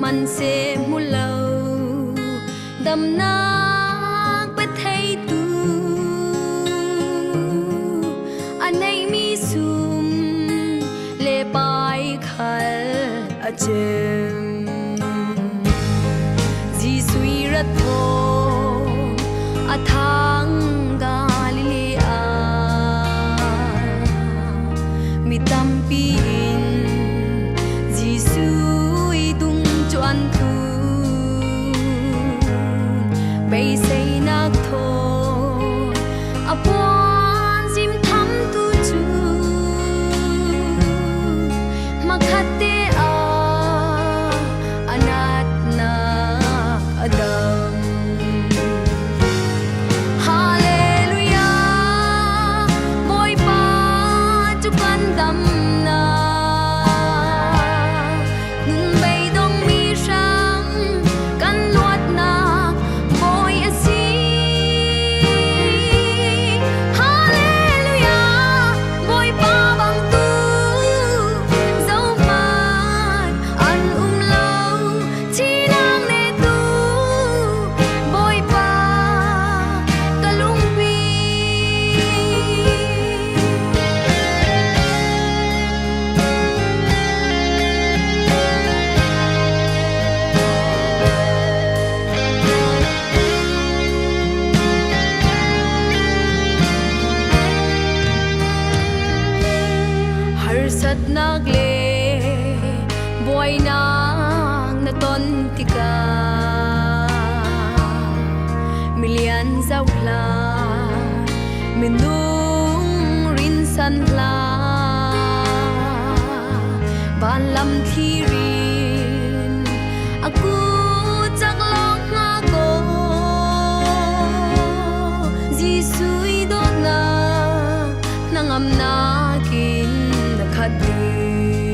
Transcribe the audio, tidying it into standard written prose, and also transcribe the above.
มันเสมุเลาดำนักไปไทยตูอันไหนมีซุมเลปายขัลอาเจมจีสุยรัตโธอาทางกาลิเลอามีตัมปีนจีสุยตุงจวนทูไปใส่นักโทอปวนซิมทำตูจูมาคัดเตอาอนัตนาอดัมฮาเลลูยาบอยปาจุกันดำนาหนึ่งใบต้องมีช้ำกันลวดนาบอยอสีฮาเลลูยาบอยปาบังตูเจ้ามาอันเล่าที่นางในตูบอยปากะลุงปีHarsat nagle boy nang natontika milian zawla minung rin sanla ban lam thi rin aku chak long nga go jisui do na nangam na kin khadin